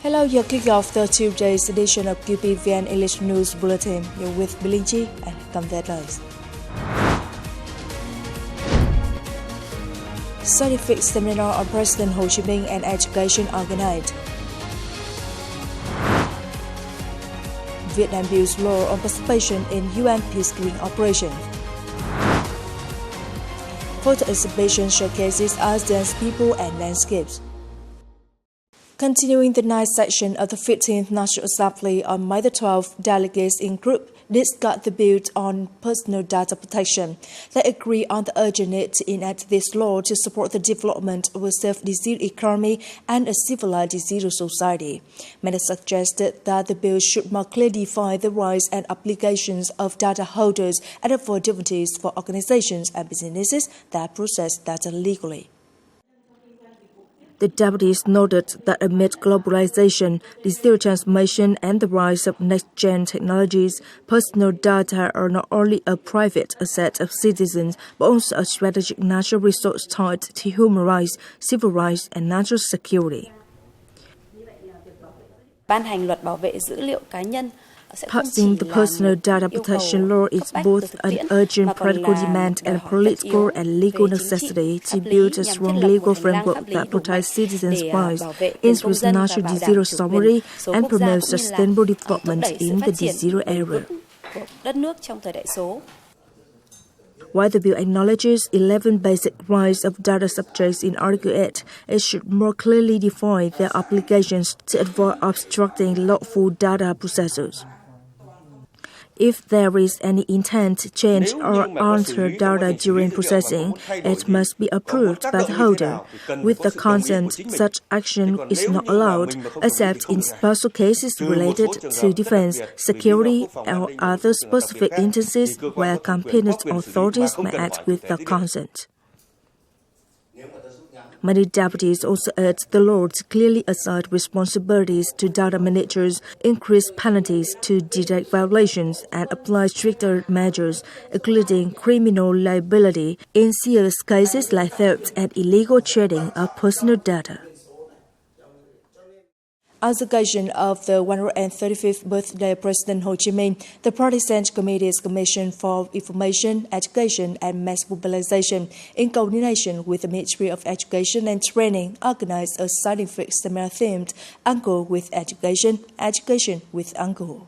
Hello, you're kicking off the Tuesday's edition of QPVN English News Bulletin. You're with MINH and come the headlines. Scientific seminar on President Ho Chi Minh and education organized. Vietnam builds law on participation in UN peacekeeping operation. Photo exhibition showcases ASEAN'S people and landscapes. Continuing the night session of the 15th National Assembly on May the 12th, delegates in group discussed the bill on personal data protection. They agree on the urgent need to enact this law to support the development of a self-digital economy and a civilized digital society. Many suggested that the bill should more clearly define the rights and obligations of data holders and avoid difficulties for organizations and businesses that process data legally. The deputies noted that amid globalization, digital transformation, and the rise of next-gen technologies, personal data are not only a private asset of citizens, but also a strategic national resource tied to human rights, civil rights, and national security. Passing the personal data protection law is both an urgent practical demand and a political and legal necessity to build a strong legal framework that protects citizens' rights, ensures national digital sovereignty, and promotes sustainable development in the digital era. While the bill acknowledges 11 basic rights of data subjects in Article 8, it should more clearly define their obligations to avoid obstructing lawful data processors. If there is any intent to change or alter data during processing, it must be approved by the holder. With the consent, such action is not allowed, except in special cases related to defense, security, or other specific instances where competent authorities may act with the consent. Many deputies also urged the law to clearly assign responsibilities to data managers, increase penalties to detect violations, and apply stricter measures, including criminal liability, in serious cases like theft and illegal trading of personal data. On the occasion of the 135th birthday of President Ho Chi Minh, the Party Central Committee's Commission for Information, Education and Mass Mobilization, in coordination with the Ministry of Education and Training, organized a scientific seminar themed Uncle with Education, Education with Uncle.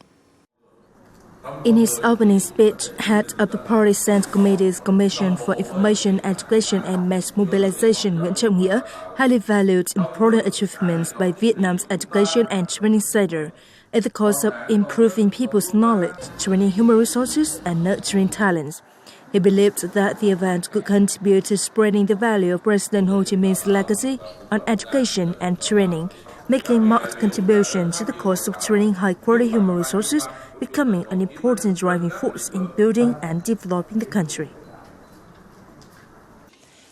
In his opening speech, head of the Party Central Committee's Commission for Information, Education and Mass Mobilization, Nguyễn Trọng Nghĩa, highly valued important achievements by Vietnam's education and training sector in the course of improving people's knowledge, training human resources, and nurturing talents. He believed that the event could contribute to spreading the value of President Ho Chi Minh's legacy on education and training, making marked contribution to the cause of training high-quality human resources, becoming an important driving force in building and developing the country.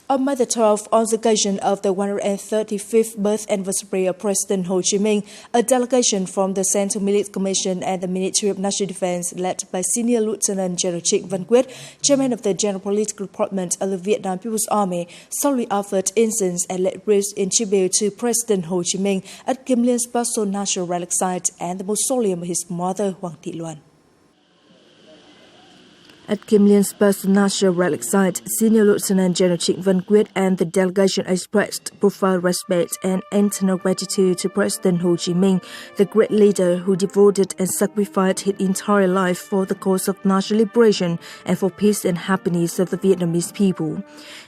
On May the 12th, on the occasion of the 135th birth anniversary of President Ho Chi Minh, a delegation from the Central Military Commission and the Ministry of National Defense, led by Senior Lieutenant General Trịnh Văn Quyết, Chairman of the General Political Department of the Vietnam People's Army, solemnly offered incense and lit wreaths in tribute to President Ho Chi Minh at Kim Liên Special National Relic Site and the mausoleum of his mother, Hoàng Thị Loan. At Kim Liên Special National Relic Site, Senior Lieutenant General Trịnh Văn Quyết and the delegation expressed profound respect and eternal gratitude to President Ho Chi Minh, the great leader who devoted and sacrificed his entire life for the cause of national liberation and for peace and happiness of the Vietnamese people.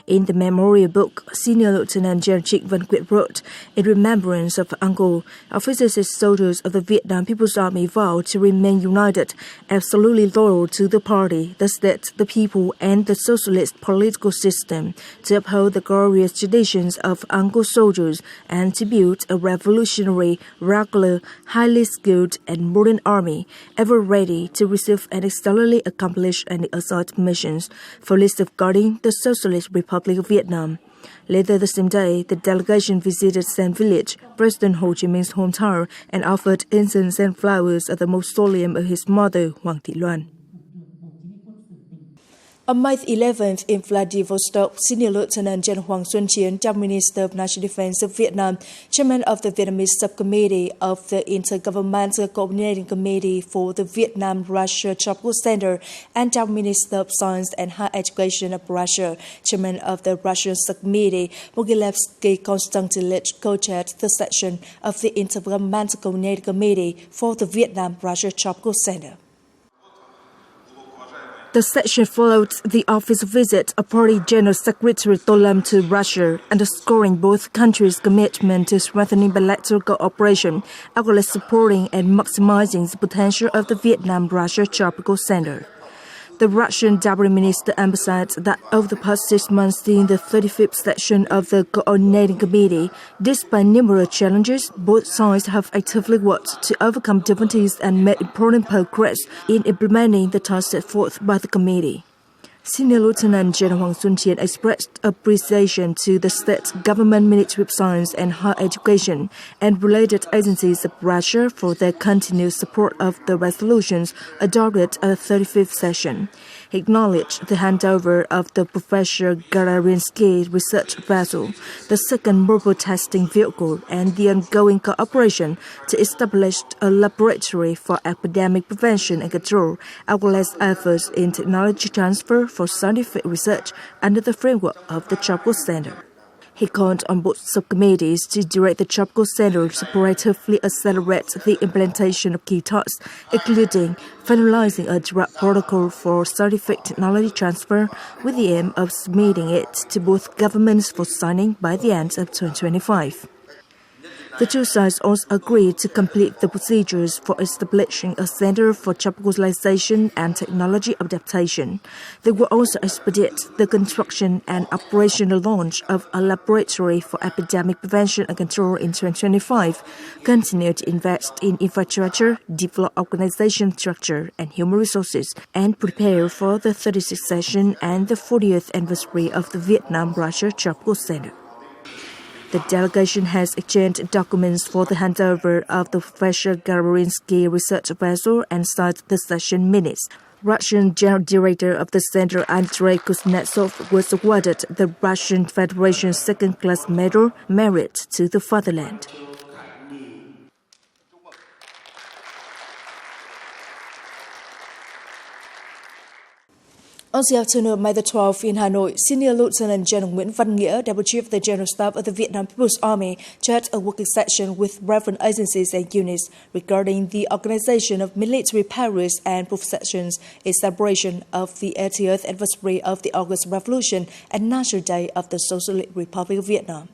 In the memorial book, Senior Lieutenant General Trịnh Văn Quyết wrote, in remembrance of Uncle, officers and soldiers of the Vietnam People's Army vow to remain united, absolutely loyal to the party, the state, the people, and the socialist political system, to uphold the glorious traditions of Uncle soldiers, and to build a revolutionary, regular, highly skilled, and modern army, ever ready to receive and excellently accomplish any assigned missions, for safeguarding the Socialist Republic of Vietnam. Later the same day, the delegation visited Sand Village, President Ho Chi Minh's hometown, and offered incense and flowers at the mausoleum of his mother, Hoàng Thị Loan. On May 11th in Vladivostok, Senior Lieutenant General Hoàng Xuân Chiến, Prime Minister of National Defense of Vietnam, Chairman of the Vietnamese Subcommittee of the Intergovernmental Coordinating Committee for the Vietnam-Russia Tropical Center, and Prime Minister of Science and Higher Education of Russia, Chairman of the Russian Subcommittee, Mogilevsky Konstantinovich, co-chaired the session of the Intergovernmental Coordinating Committee for the Vietnam-Russia Tropical Center. The session followed the official visit of Party General Secretary Tolam to Russia, underscoring both countries' commitment to strengthening bilateral cooperation, as well as supporting and maximizing the potential of the Vietnam-Russia Tropical Center. The Russian Deputy Minister emphasized that over the past 6 months in the 35th session of the Coordinating Committee, despite numerous challenges, both sides have actively worked to overcome difficulties and made important progress in implementing the tasks set forth by the committee. Senior Lieutenant General Hoàng Xuân Chiến expressed appreciation to the state government, Ministry of Science and Higher Education, and related agencies of Russia for their continued support of the resolutions adopted at the 35th session. He acknowledged the handover of the Professor Gararinsky research vessel, the second mobile testing vehicle, and the ongoing cooperation to establish a laboratory for epidemic prevention and control, as well as efforts in technology transfer for scientific research under the framework of the Tropical Center. He called on both subcommittees to direct the Tropical Center to proactively accelerate the implementation of key tasks, including finalizing a draft protocol for scientific technology transfer with the aim of submitting it to both governments for signing by the end of 2025. The two sides also agreed to complete the procedures for establishing a Center for Tropicalization and Technology Adaptation. They will also expedite the construction and operational launch of a laboratory for epidemic prevention and control in 2025, continue to invest in infrastructure, develop organization structure and human resources, and prepare for the 36th session and the 40th anniversary of the Vietnam-Russia Tropical Center. The delegation has exchanged documents for the handover of the Professor Gararinsky research vessel and signed the session minutes. Russian General Director of the Center, Andrei Kuznetsov, was awarded the Russian Federation's second-class medal, Merit to the Fatherland. On the afternoon of May the 12th in Hanoi, Senior Lieutenant General Nguyễn Văn Nghĩa, Deputy Chief of the General Staff of the Vietnam People's Army, chaired a working session with relevant agencies and units regarding the organization of military parades and processions in celebration of the 80th anniversary of the August Revolution and National Day of the Socialist Republic of Vietnam.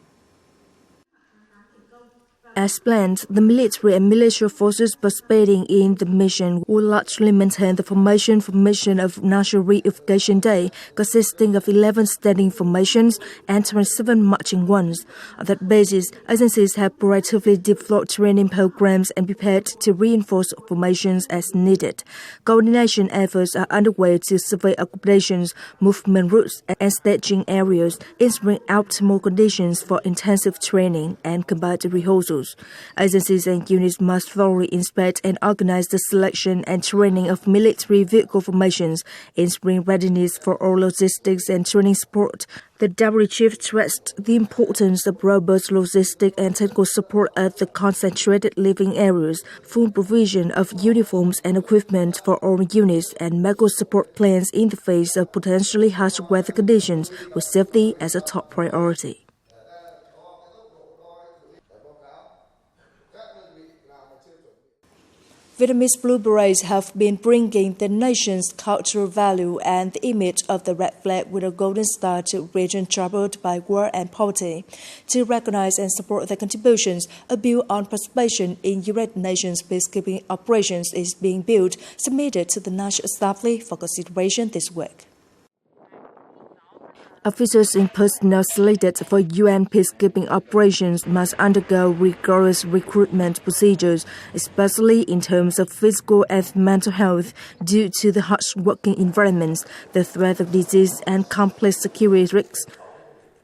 As planned, the military and militia forces participating in the mission will largely maintain the formation of National Reunification Day, consisting of 11 standing formations and 27 marching ones. On that basis, agencies have proactively developed training programs and prepared to reinforce formations as needed. Coordination efforts are underway to survey accommodations, movement routes, and staging areas, ensuring optimal conditions for intensive training and combat rehearsals. Agencies and units must thoroughly inspect and organize the selection and training of military vehicle formations, ensuring readiness for all logistics and training support. The Deputy Chief stressed the importance of robust logistic and technical support at the concentrated living areas, full provision of uniforms and equipment for all units, and medical support plans in the face of potentially harsh weather conditions, with safety as a top priority. Vietnamese Blue Berets have been bringing the nation's cultural value and the image of the red flag with a golden star to regions troubled by war and poverty. To recognize and support their contributions, a bill on participation in United Nations peacekeeping operations is being built, submitted to the National Assembly for consideration this week. Officers and personnel selected for UN peacekeeping operations must undergo rigorous recruitment procedures, especially in terms of physical and mental health, due to the harsh working environments, the threat of disease, and complex security risks.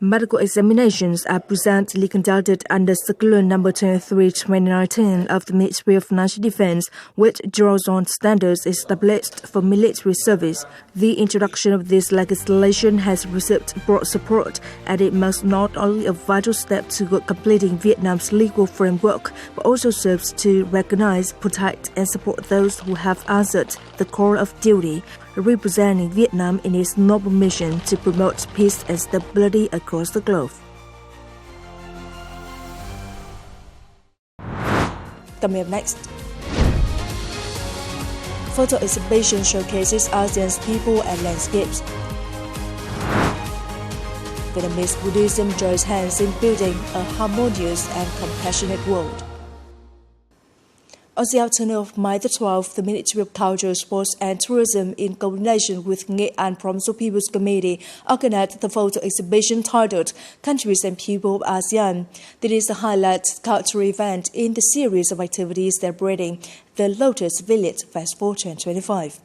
Medical examinations are presently conducted under Circular No. 23/2019 of the Ministry of National Defense, which draws on standards established for military service. The introduction of this legislation has received broad support, and it marks not only a vital step toward completing Vietnam's legal framework, but also serves to recognize, protect, and support those who have answered the call of duty, representing Vietnam in its noble mission to promote peace and stability across the globe. Coming up next, photo exhibition showcases ASEAN'S people and landscapes. Vietnamese Buddhism joins hands in building a harmonious and compassionate world. On the afternoon of May the 12th, the Ministry of Culture, Sports and Tourism, in coordination with Nghệ An Provincial People's Committee, organized the photo exhibition titled Countries and People of ASEAN. This is a highlight cultural event in the series of activities celebrating the Lotus Village Festival 2025.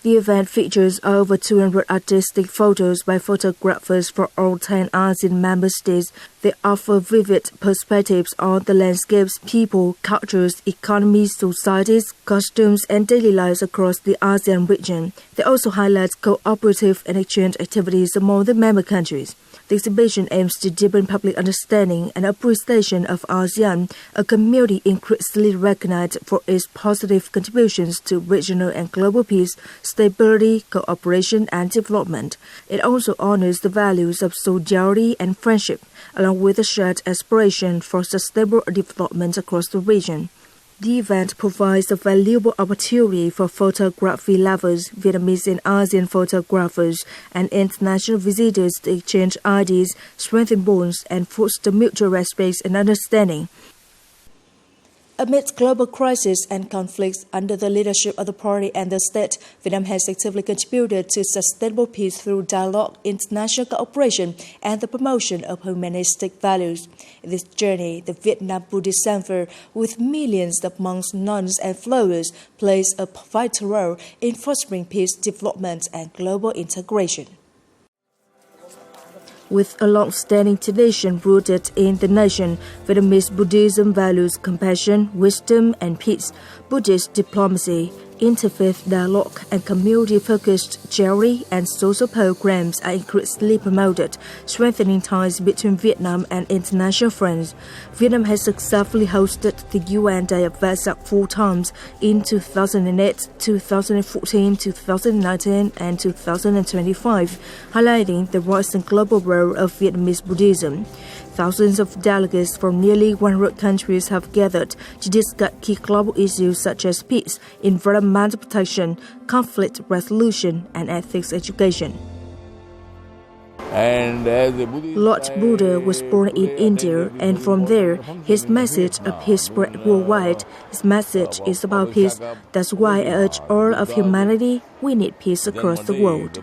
The event features over 200 artistic photos by photographers from all 10 ASEAN member states. They offer vivid perspectives on the landscapes, people, cultures, economies, societies, costumes, and daily lives across the ASEAN region. They also highlight cooperative and exchange activities among the member countries. The exhibition aims to deepen public understanding and appreciation of ASEAN, a community increasingly recognized for its positive contributions to regional and global peace, stability, cooperation, and development. It also honors the values of solidarity and friendship, along with a shared aspiration for sustainable development across the region. The event provides a valuable opportunity for photography lovers, Vietnamese and ASEAN photographers, and international visitors to exchange ideas, strengthen bonds, and foster mutual respect and understanding. Amid global crisis and conflicts under the leadership of the party and the state, Vietnam has actively contributed to sustainable peace through dialogue, international cooperation, and the promotion of humanistic values. In this journey, the Vietnam Buddhist Center, with millions of monks, nuns, and followers, plays a vital role in fostering peace, development, and global integration. With a long-standing tradition rooted in the nation, Vietnamese Buddhism values compassion, wisdom, and peace. Buddhist diplomacy, interfaith dialogue, and community-focused charity and social programs are increasingly promoted, strengthening ties between Vietnam and international friends. Vietnam has successfully hosted the UN Day of Vesak 4 times in 2008, 2014, 2019, and 2025, highlighting the rising global role of Vietnamese Buddhism. Thousands of delegates from nearly 100 countries have gathered to discuss key global issues such as peace, environmental protection, conflict resolution, and ethics education. Lord Buddha was born in India, and from there, his message of peace spread worldwide. His message is about peace. That's why I urge all of humanity, we need peace across the world.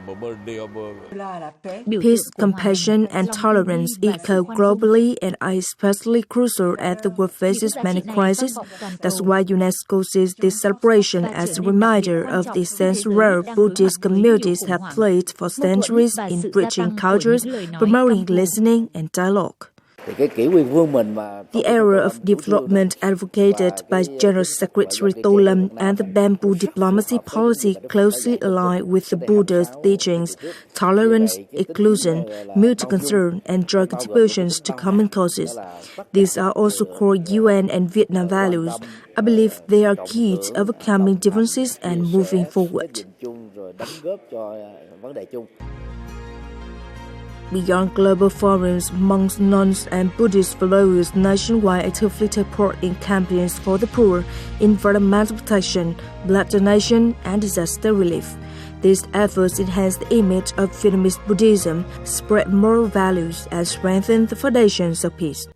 Peace, compassion, and tolerance echo globally and are especially crucial as the world faces many crises. That's why UNESCO sees this celebration as a reminder of the essential role Buddhist communities have played for centuries in bridging cultures, promoting listening and dialogue. The era of development advocated by General Secretary Tô Lâm and the bamboo diplomacy policy closely align with the Buddha's teachings: tolerance, inclusion, mutual concern, and joint contributions to common causes. These are also core UN and Vietnam values. I believe they are key to overcoming differences and moving forward. Beyond global forums, monks, nuns, and Buddhist followers nationwide actively take part in campaigns for the poor, environmental protection, blood donation, and disaster relief. These efforts enhance the image of Vietnamese Buddhism, spread moral values, and strengthen the foundations of peace.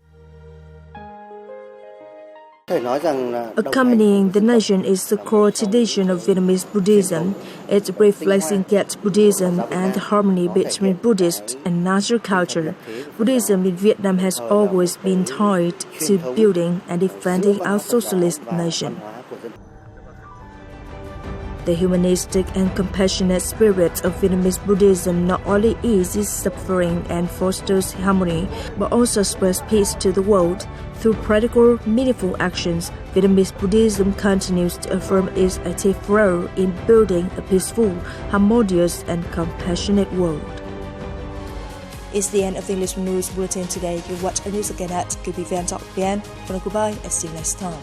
Accompanying the nation is the core tradition of Vietnamese Buddhism. It reflects engaged Buddhism and the harmony between Buddhist and natural culture. Buddhism in Vietnam has always been tied to building and defending our socialist nation. The humanistic and compassionate spirit of Vietnamese Buddhism not only eases suffering and fosters harmony, but also spreads peace to the world. Through practical, meaningful actions, Vietnamese Buddhism continues to affirm its active role in building a peaceful, harmonious, and compassionate world. It's the end of the English News Bulletin today. You watch our news again at QPVN.vn. For now, goodbye and see you next time.